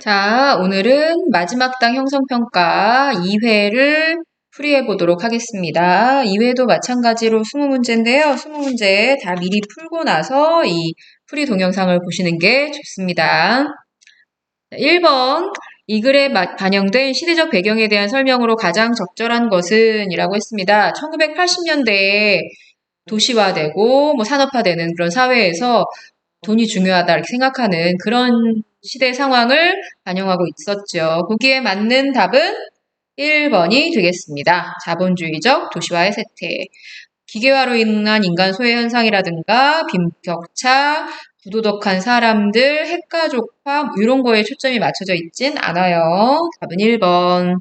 자, 오늘은 마지막 당 형성평가 2회를 풀이해 보도록 하겠습니다. 2회도 마찬가지로 20문제인데요. 20문제 다 미리 풀고 나서 이 풀이 동영상을 보시는 게 좋습니다. 1번, 이 글에 반영된 시대적 배경에 대한 설명으로 가장 적절한 것은? 이라고 했습니다. 1980년대에 도시화되고 산업화되는 그런 사회에서 돈이 중요하다 이렇게 생각하는 그런 시대 상황을 반영하고 있었죠. 거기에 맞는 답은 1번이 되겠습니다. 자본주의적 도시화의 쇠퇴. 기계화로 인한 인간 소외 현상이라든가 빈격차, 부도덕한 사람들, 핵가족화 이런 거에 초점이 맞춰져 있진 않아요. 답은 1번.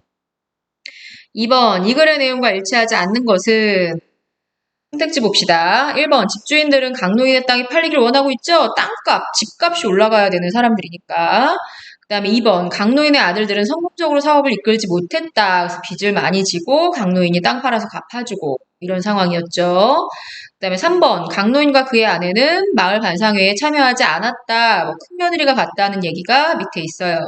2번, 이 글의 내용과 일치하지 않는 것은? 선택지 봅시다. 1번, 집주인들은 강노인의 땅이 팔리길 원하고 있죠? 땅값, 집값이 올라가야 되는 사람들이니까. 그 다음에 2번, 강노인의 아들들은 성공적으로 사업을 이끌지 못했다. 그래서 빚을 많이 지고 강노인이 땅 팔아서 갚아주고 이런 상황이었죠. 그 다음에 3번, 강노인과 그의 아내는 마을 반상회에 참여하지 않았다. 큰며느리가 갔다는 얘기가 밑에 있어요.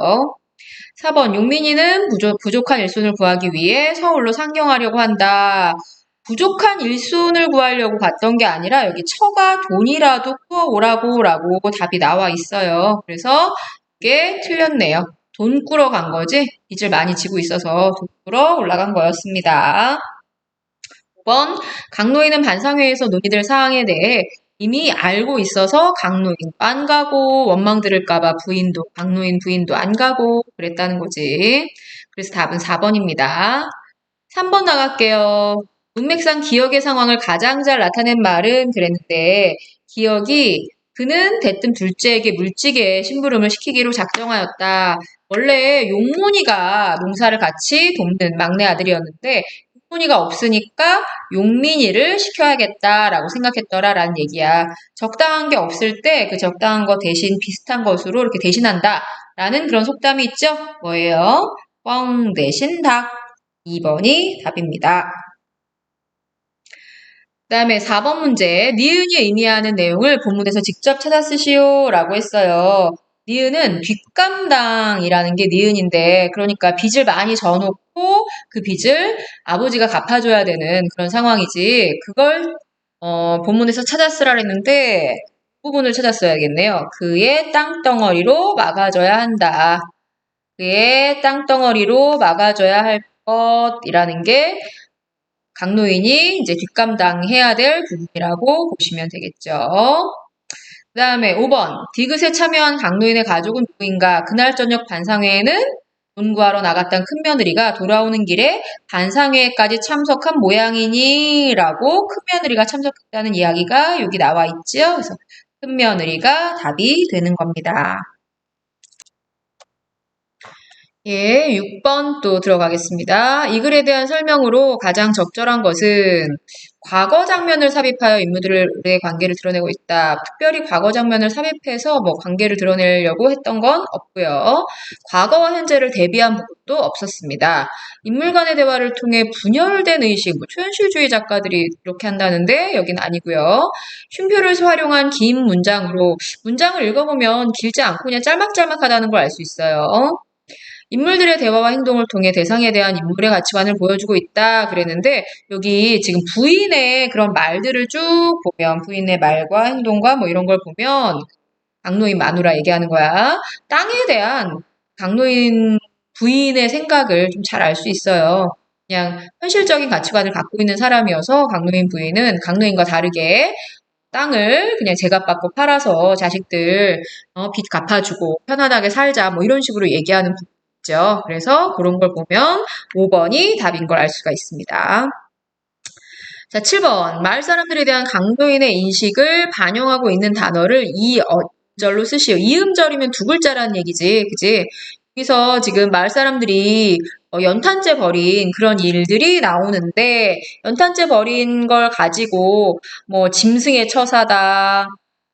4번, 용민이는 부족한 일손을 구하기 위해 서울로 상경하려고 한다. 부족한 일손을 구하려고 갔던 게 아니라 여기 처가 돈이라도 꾸어오라고 답이 나와 있어요. 그래서 이게 틀렸네요. 돈 꾸러 간 거지 빚을 많이 지고 있어서 돈 꾸러 올라간 거였습니다. 5번, 강노인은 반상회에서 논의될 사항에 대해 이미 알고 있어서 강노인도 안 가고 원망 들을까봐 강노인 부인도 안 가고 그랬다는 거지. 그래서 답은 4번입니다. 3번 나갈게요. 문맥상 기억의 상황을 가장 잘 나타낸 말은 그랬는데 기억이 그는 대뜸 둘째에게 물찌개 심부름을 시키기로 작정하였다. 원래 용문이가 농사를 같이 돕는 막내 아들이었는데 용문이가 없으니까 용민이를 시켜야겠다라고 생각했더라라는 얘기야. 적당한 게 없을 때 그 적당한 거 대신 비슷한 것으로 이렇게 대신한다라는 그런 속담이 있죠? 뭐예요? 뻥 대신 닭. 2번이 답입니다. 그 다음에 4번 문제, 니은이 의미하는 내용을 본문에서 직접 찾아 쓰시오 라고 했어요. 니은은 뒷감당이라는 게 니은인데 그러니까 빚을 많이 져놓고 그 빚을 아버지가 갚아줘야 되는 그런 상황이지 그걸 본문에서 찾아 쓰라 했는데 부분을 찾았어야겠네요. 그의 땅덩어리로 막아줘야 한다. 그의 땅덩어리로 막아줘야 할 것이라는 게 강노인이 이제 뒷감당해야 될 부분이라고 보시면 되겠죠. 그 다음에 5번, 디귿에 참여한 강노인의 가족은 누구인가? 그날 저녁 반상회에는 돈 구하러 나갔던 큰며느리가 돌아오는 길에 반상회까지 참석한 모양이니? 라고 큰며느리가 참석했다는 이야기가 여기 나와 있죠. 그래서 큰며느리가 답이 되는 겁니다. 예, 6번 또 들어가겠습니다. 이 글에 대한 설명으로 가장 적절한 것은 과거 장면을 삽입하여 인물들의 관계를 드러내고 있다. 특별히 과거 장면을 삽입해서 관계를 드러내려고 했던 건 없고요. 과거와 현재를 대비한 부분도 없었습니다. 인물 간의 대화를 통해 분열된 의식, 초현실주의 작가들이 이렇게 한다는데 여기는 아니고요. 쉼표를 활용한 긴 문장으로 문장을 읽어보면 길지 않고 그냥 짤막짤막하다는 걸 알 수 있어요. 인물들의 대화와 행동을 통해 대상에 대한 인물의 가치관을 보여주고 있다 그랬는데 여기 지금 부인의 그런 말들을 쭉 보면 부인의 말과 행동과 이런 걸 보면 강노인 마누라 얘기하는 거야. 땅에 대한 강노인 부인의 생각을 좀 잘 알 수 있어요. 그냥 현실적인 가치관을 갖고 있는 사람이어서 강노인 부인은 강노인과 다르게 땅을 그냥 제값받고 팔아서 자식들 빚 갚아주고 편안하게 살자 이런 식으로 얘기하는 있죠. 그래서 그런 걸 보면 5번이 답인 걸 알 수가 있습니다. 자, 7번. 마을 사람들에 대한 강노인의 인식을 반영하고 있는 단어를 이음절로 쓰시오. 이음절이면 두 글자라는 얘기지. 그지? 여기서 지금 마을 사람들이 연탄재 버린 그런 일들이 나오는데 연탄재 버린 걸 가지고 짐승의 처사다.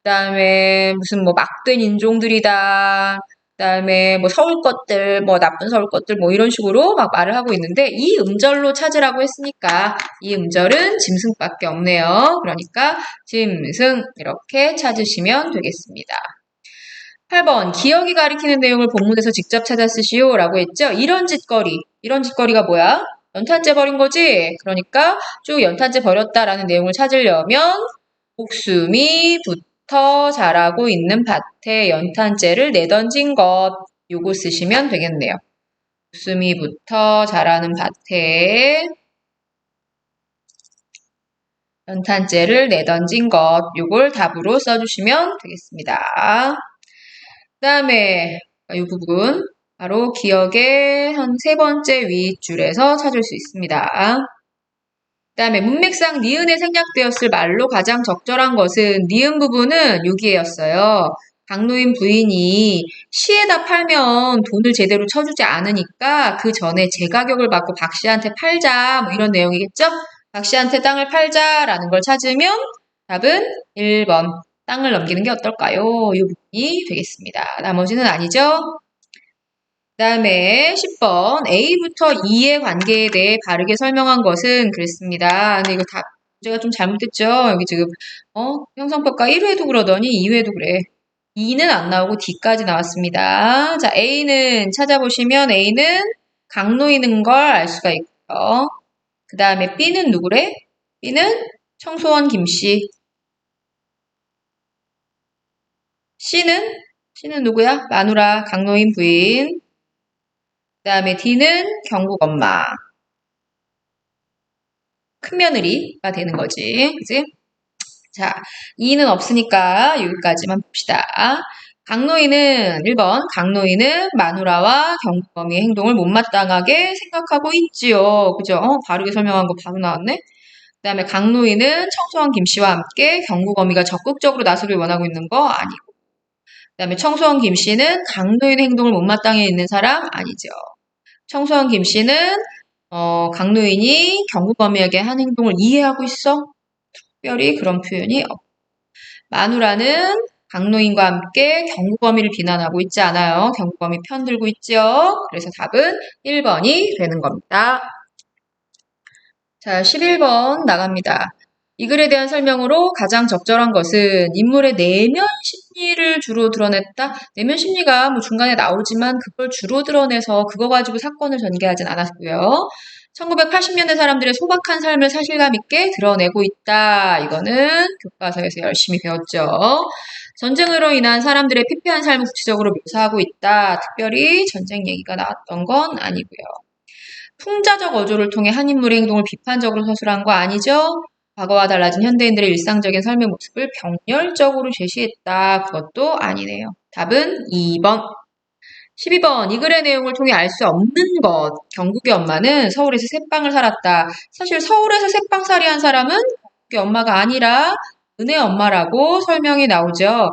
그다음에 무슨 막된 인종들이다. 그다음에 서울 것들, 나쁜 서울 것들 이런 식으로 막 말을 하고 있는데 이 음절로 찾으라고 했으니까 이 음절은 짐승밖에 없네요. 그러니까 짐승 이렇게 찾으시면 되겠습니다. 8번 기억이 가리키는 내용을 본문에서 직접 찾아 쓰시오 라고 했죠. 이런 짓거리가 뭐야? 연탄재 버린 거지? 그러니까 쭉 연탄재 버렸다라는 내용을 찾으려면 목숨이 붙어 자라고 있는 밭에 연탄재를 내던진 것 요거 쓰시면 되겠네요. 목숨이 붙어 자라는 밭에 연탄재를 내던진 것 요걸 답으로 써주시면 되겠습니다. 그 다음에 이 부분 바로 기억의 한 3번째 윗줄에서 찾을 수 있습니다. 그 다음에 문맥상 니은에 생략되었을 말로 가장 적절한 것은 니은 부분은 여기에였어요. 강노인 부인이 시에다 팔면 돈을 제대로 쳐주지 않으니까 그 전에 제가격을 받고 박 씨한테 팔자 뭐 이런 내용이겠죠? 박 씨한테 땅을 팔자라는 걸 찾으면 답은 1번 땅을 넘기는 게 어떨까요? 이 부분이 되겠습니다. 나머지는 아니죠? 그 다음에 10번 A부터 E의 관계에 대해 바르게 설명한 것은 그랬습니다. 근데 이거 다 문제가 좀 잘못됐죠? 여기 지금 형성평가 1회도 그러더니 2회도 그래. E는 안 나오고 D까지 나왔습니다. 자, A는 찾아보시면 A는 강노이는 걸 알 수가 있고요. 그 다음에 B는 누구래? B는 청소원 김씨. C는 누구야? 마누라, 강노인 부인. 그 다음에 D는 경국 엄마. 큰며느리가 되는 거지. 그지? 자, E는 없으니까 여기까지만 봅시다. 강노인은 1번 강노인은 마누라와 경국어미의 행동을 못마땅하게 생각하고 있지요. 그죠? 바르게 설명한 거 바로 나왔네. 그 다음에 강노인은 청소한 김씨와 함께 경국어미가 적극적으로 나서길 원하고 있는 거 아니고. 그 다음에 청소한 김씨는 강노인의 행동을 못마땅해 있는 사람 아니죠. 청소한 김씨는 강노인이 경국어미에게 한 행동을 이해하고 있어? 특별히 그런 표현이 없고. 마누라는 강노인과 함께 경국어미를 비난하고 있지 않아요. 경국어미 편 들고 있죠. 그래서 답은 1번이 되는 겁니다. 자, 11번 나갑니다. 이 글에 대한 설명으로 가장 적절한 것은 인물의 내면 심리를 주로 드러냈다. 내면 심리가 뭐 중간에 나오지만 그걸 주로 드러내서 그거 가지고 사건을 전개하진 않았고요. 1980년대 사람들의 소박한 삶을 사실감 있게 드러내고 있다. 이거는 교과서에서 열심히 배웠죠. 전쟁으로 인한 사람들의 피폐한 삶을 구체적으로 묘사하고 있다. 특별히 전쟁 얘기가 나왔던 건 아니고요. 풍자적 어조를 통해 한 인물의 행동을 비판적으로 서술한 거 아니죠? 과거와 달라진 현대인들의 일상적인 삶의 모습을 병렬적으로 제시했다. 그것도 아니네요. 답은 2번. 12번. 이 글의 내용을 통해 알 수 없는 것. 경국의 엄마는 서울에서 새빵을 살았다. 사실 서울에서 새빵살이 한 사람은 경국의 엄마가 아니라 은혜 엄마라고 설명이 나오죠.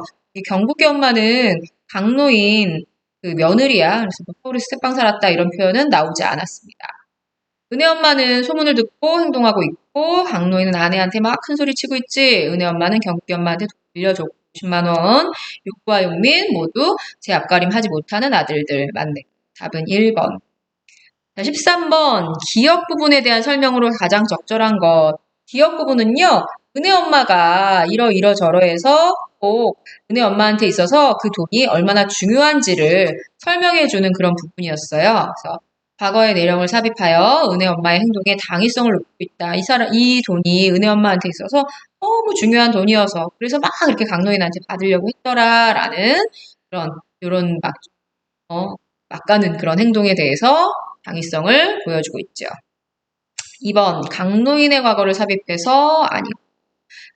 경국의 엄마는 강노인 그 며느리야. 그래서 서울에서 새빵 살았다 이런 표현은 나오지 않았습니다. 은혜 엄마는 소문을 듣고 행동하고 있고 강노인은 아내한테 막 큰소리 치고 있지. 은혜 엄마는 경국이 엄마한테 돈 빌려줬고 50만 원. 욕구와 욕민 모두 제 앞가림 하지 못하는 아들들. 맞네. 답은 1번. 자, 13번. 기억 부분에 대한 설명으로 가장 적절한 것. 기억 부분은요. 은혜 엄마가 이러저러해서 꼭 은혜 엄마한테 있어서 그 돈이 얼마나 중요한지를 설명해주는 그런 부분이었어요. 그래서 과거의 내령을 삽입하여 은혜 엄마의 행동에 당위성을 놓고 있다. 이 돈이 은혜 엄마한테 있어서 너무 중요한 돈이어서 그래서 막 이렇게 강노인한테 받으려고 했더라라는 요런 막 가는 그런 행동에 대해서 당위성을 보여주고 있죠. 2번 강노인의 과거를 삽입해서 아니고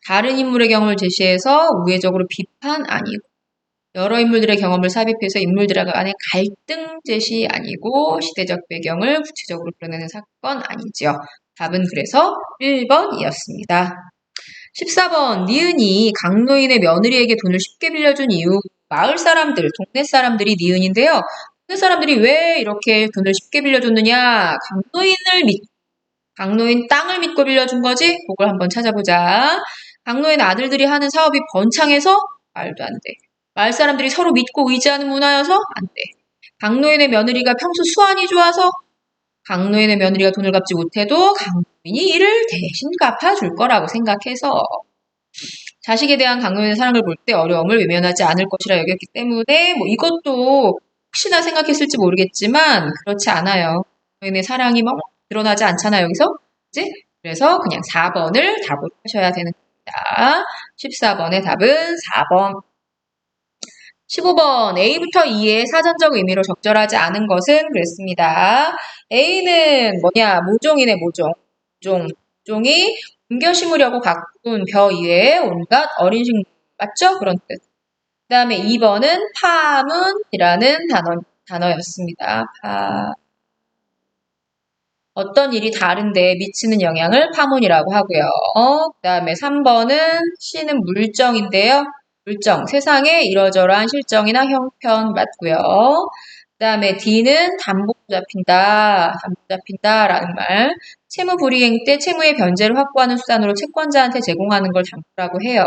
다른 인물의 경험을 제시해서 우회적으로 비판 아니고 여러 인물들의 경험을 삽입해서 인물들 간의 갈등 제시 아니고 시대적 배경을 구체적으로 드러내는 사건 아니죠. 답은 그래서 1번이었습니다. 14번 니은이 강노인의 며느리에게 돈을 쉽게 빌려준 이유 마을 사람들, 동네 사람들이 니은인데요. 동네 사람들이 왜 이렇게 돈을 쉽게 빌려줬느냐 강노인 땅을 믿고 빌려준 거지? 그걸 한번 찾아보자. 강노인 아들들이 하는 사업이 번창해서 말도 안 돼. 마을 사람들이 서로 믿고 의지하는 문화여서 안 돼. 강노인의 며느리가 평소 수완이 좋아서 강노인의 며느리가 돈을 갚지 못해도 강노인이 이를 대신 갚아줄 거라고 생각해서 자식에 대한 강노인의 사랑을 볼 때 어려움을 외면하지 않을 것이라 여겼기 때문에 뭐 이것도 혹시나 생각했을지 모르겠지만 그렇지 않아요. 강노인의 사랑이 막 드러나지 않잖아요, 여기서. 그치? 그래서 그냥 4번을 답으로 하셔야 되는 겁니다. 14번의 답은 4번. 15번 A부터 E의 사전적 의미로 적절하지 않은 것은 그랬습니다. A는 뭐냐? 모종이네, 모종. 모종이 옮겨 심으려고 가꾼 벼 이외에 온갖 어린 식물. 맞죠? 그런 뜻. 그 다음에 2번은 파문이라는 단어였습니다. 어떤 일이 다른데 미치는 영향을 파문이라고 하고요. 그 다음에 3번은 C는 물정인데요. 물정, 세상에 이러저러한 실정이나 형편 맞고요. 그 다음에 D는 담보 잡힌다라는 말. 채무 불이행 때 채무의 변제를 확보하는 수단으로 채권자한테 제공하는 걸 담보라고 해요.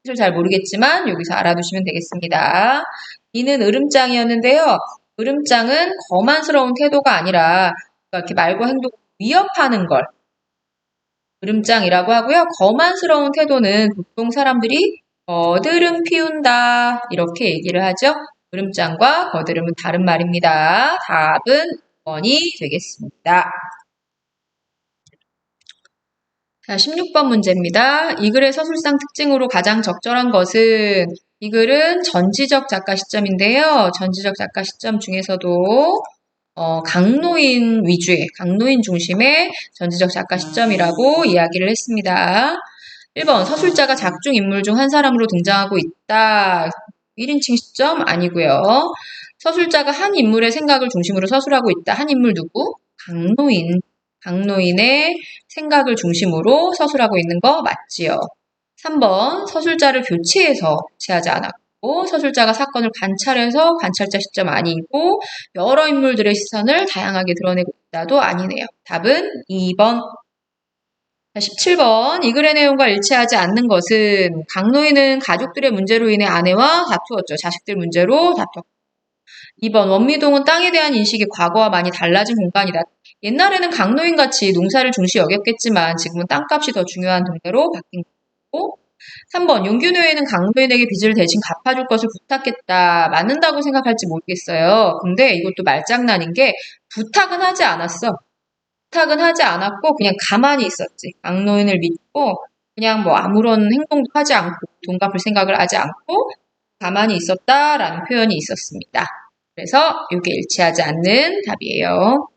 사실 잘 모르겠지만 여기서 알아두시면 되겠습니다. E는 으름장이었는데요. 으름장은 거만스러운 태도가 아니라 이렇게 말과 행동을 위협하는 걸 으름장이라고 하고요. 거만스러운 태도는 보통 사람들이 거드름 피운다 이렇게 얘기를 하죠. 으름장과 거드름은 다른 말입니다. 답은 2번이 되겠습니다. 자, 16번 문제입니다. 이 글의 서술상 특징으로 가장 적절한 것은 이 글은 전지적 작가 시점인데요. 전지적 작가 시점 중에서도 강노인 위주의, 강노인 중심의 전지적 작가 시점이라고 이야기를 했습니다. 1번, 서술자가 작중 인물 중 한 사람으로 등장하고 있다. 1인칭 시점 아니고요. 서술자가 한 인물의 생각을 중심으로 서술하고 있다. 한 인물 누구? 강노인. 강노인의 생각을 중심으로 서술하고 있는 거 맞지요. 3번, 서술자를 교체하지 않았고, 서술자가 사건을 관찰해서 관찰자 시점 아니고, 여러 인물들의 시선을 다양하게 드러내고 있다도 아니네요. 답은 2번. 17번, 이 글의 내용과 일치하지 않는 것은 강노인은 가족들의 문제로 인해 아내와 다투었죠. 자식들 문제로 다투었고. 2번, 원미동은 땅에 대한 인식이 과거와 많이 달라진 공간이다. 옛날에는 강노인같이 농사를 중시 여겼겠지만 지금은 땅값이 더 중요한 동네로 바뀐 거고 3번, 용균호에는 강노인에게 빚을 대신 갚아줄 것을 부탁했다. 맞는다고 생각할지 모르겠어요. 근데 이것도 말장난인 게 부탁은 하지 않았어. 부탁은 하지 않았고 그냥 가만히 있었지. 강노인을 믿고 그냥 뭐 아무런 행동도 하지 않고 돈 갚을 생각을 하지 않고 가만히 있었다라는 표현이 있었습니다. 그래서 이게 일치하지 않는 답이에요.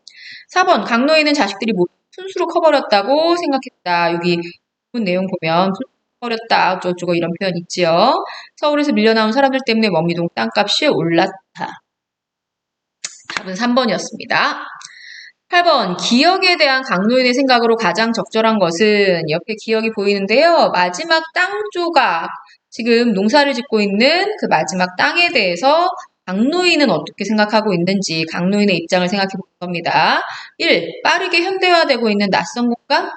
4번, 강노인은 자식들이 모두 푼수로 커버렸다고 생각했다. 여기 내용 보면 푼수로 커버렸다 어쩌고저쩌고 이런 표현 있지요. 서울에서 밀려나온 사람들 때문에 원미동 땅값이 올랐다. 답은 3번이었습니다. 8번, 기역에 대한 강노인의 생각으로 가장 적절한 것은 옆에 기역이 보이는데요. 마지막 땅 조각, 지금 농사를 짓고 있는 그 마지막 땅에 대해서 강노인은 어떻게 생각하고 있는지 강노인의 입장을 생각해 볼 겁니다. 1. 빠르게 현대화되고 있는 낯선 공간,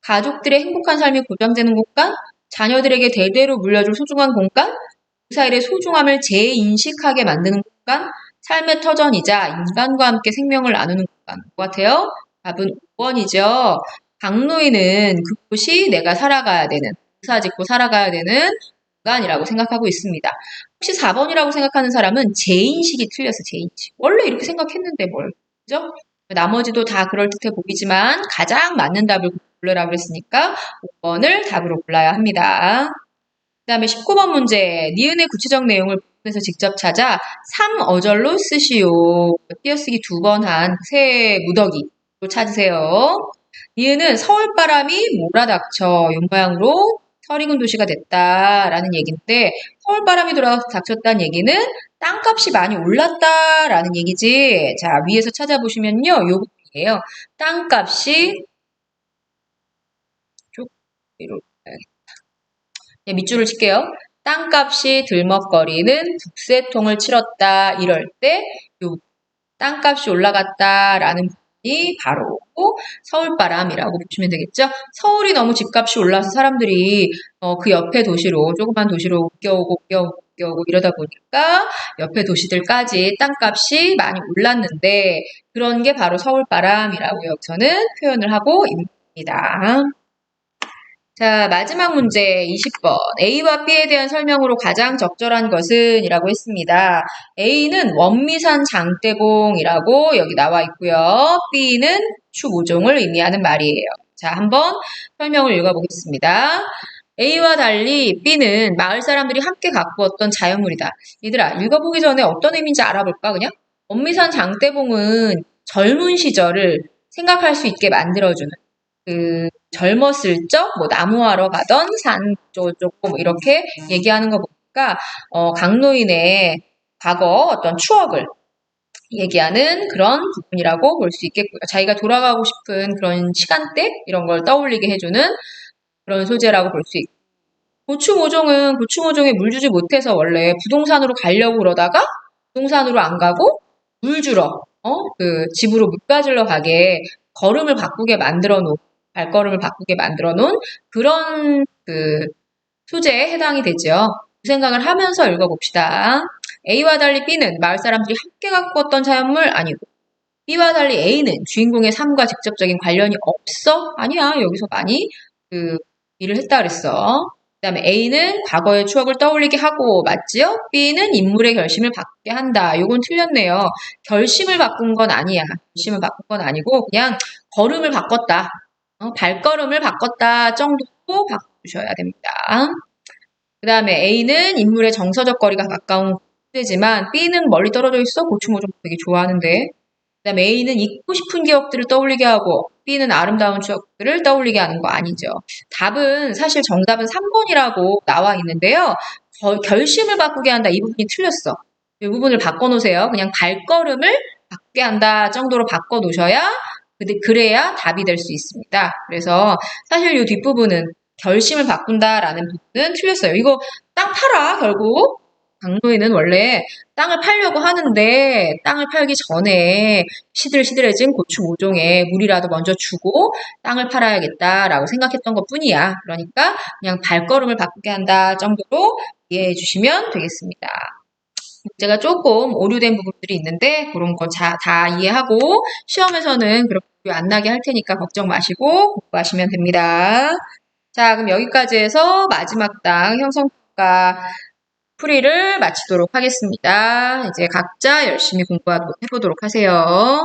가족들의 행복한 삶이 보장되는 공간, 자녀들에게 대대로 물려줄 소중한 공간, 그 사일의 소중함을 재인식하게 만드는 공간, 삶의 터전이자 인간과 함께 생명을 나누는 공간. 뭐 같아요? 답은 5번이죠. 강노인은 그곳이 내가 살아가야 되는, 농사 짓고 살아가야 되는 공간이라고 생각하고 있습니다. 혹시 4번이라고 생각하는 사람은 재인식이 틀렸어, 재인식. 원래 이렇게 생각했는데 뭘, 그죠? 나머지도 다 그럴듯해 보이지만 가장 맞는 답을 골라라 그랬으니까 5번을 답으로 골라야 합니다. 그 다음에 19번 문제, 니은의 구체적 내용을 부분에서 직접 찾아 3어절로 쓰시오. 띄어쓰기 2번 한 새 무더기로 찾으세요. 니은은 서울바람이 몰아닥쳐 이 모양으로 설익은 도시가 됐다라는 얘기인데 서울바람이 돌아닥쳤다는 얘기는 땅값이 많이 올랐다라는 얘기지. 자, 위에서 찾아보시면요. 요 부분이에요. 땅값이 쭉 위로 네, 밑줄을 칠게요. 땅값이 들먹거리는 북새통을 치렀다. 이럴 때 요 땅값이 올라갔다라는 부분이 바로 서울바람이라고 보시면 되겠죠. 서울이 너무 집값이 올라서 사람들이 그 옆에 도시로 조그만 도시로 옮겨오고 이러다 보니까 옆에 도시들까지 땅값이 많이 올랐는데 그런 게 바로 서울바람이라고 여기서는 표현을 하고 있습니다. 자, 마지막 문제 20번. A와 B에 대한 설명으로 가장 적절한 것은? 이라고 했습니다. A는 원미산 장대봉이라고 여기 나와 있고요. B는 추모종을 의미하는 말이에요. 자, 한번 설명을 읽어보겠습니다. A와 달리 B는 마을 사람들이 함께 가꾸었던 자연물이다. 얘들아, 읽어보기 전에 어떤 의미인지 알아볼까, 그냥? 원미산 장대봉은 젊은 시절을 생각할 수 있게 만들어주는 젊었을 적, 뭐, 나무하러 가던 산, 쪼쪼, 뭐, 이렇게 얘기하는 거 보니까, 강노인의 과거 어떤 추억을 얘기하는 그런 부분이라고 볼 수 있겠고요. 자기가 돌아가고 싶은 그런 시간대, 이런 걸 떠올리게 해주는 그런 소재라고 볼 수 있고. 고추모종에 물 주지 못해서 원래 부동산으로 가려고 그러다가, 부동산으로 안 가고, 물 주러, 집으로 물 가지러 가게 발걸음을 바꾸게 만들어 놓은 그런 소재에 해당이 되죠. 그 생각을 하면서 읽어봅시다. A와 달리 B는 마을 사람들이 함께 가꾸었던 자연물 아니고, B와 달리 A는 주인공의 삶과 직접적인 관련이 없어? 아니야. 여기서 많이 일을 했다 그랬어. 그 다음에 A는 과거의 추억을 떠올리게 하고, 맞지요? B는 인물의 결심을 바꾸게 한다. 요건 틀렸네요. 결심을 바꾼 건 아니야. 결심을 바꾼 건 아니고 그냥 걸음을 바꿨다. 발걸음을 바꿨다 정도로 바꾸셔야 됩니다. 그 다음에 A는 인물의 정서적 거리가 가까운 소재지만 B는 멀리 떨어져 있어. 고추모종 되게 좋아하는데. 그 다음에 A는 잊고 싶은 기억들을 떠올리게 하고 B는 아름다운 추억들을 떠올리게 하는 거 아니죠. 사실 정답은 3번이라고 나와 있는데요. 결심을 바꾸게 한다. 이 부분이 틀렸어. 이 부분을 바꿔놓으세요. 그냥 발걸음을 바꾸게 한다 정도로 바꿔놓으셔야 그래야 답이 될 수 있습니다. 그래서 사실 이 뒷부분은 결심을 바꾼다라는 부분은 틀렸어요. 이거 땅 팔아 결국. 강도에는 원래 땅을 팔려고 하는데 땅을 팔기 전에 시들시들해진 고추 모종에 물이라도 먼저 주고 땅을 팔아야겠다라고 생각했던 것 뿐이야. 그러니까 그냥 발걸음을 바꾸게 한다 정도로 이해해 주시면 되겠습니다. 문제가 조금 오류된 부분들이 있는데 그런 거 다 이해하고 시험에서는 그렇게 안 나게 할 테니까 걱정 마시고 공부하시면 됩니다. 자, 그럼 여기까지 해서 마지막 당 형성평가 풀이를 마치도록 하겠습니다. 이제 각자 열심히 해보도록 하세요.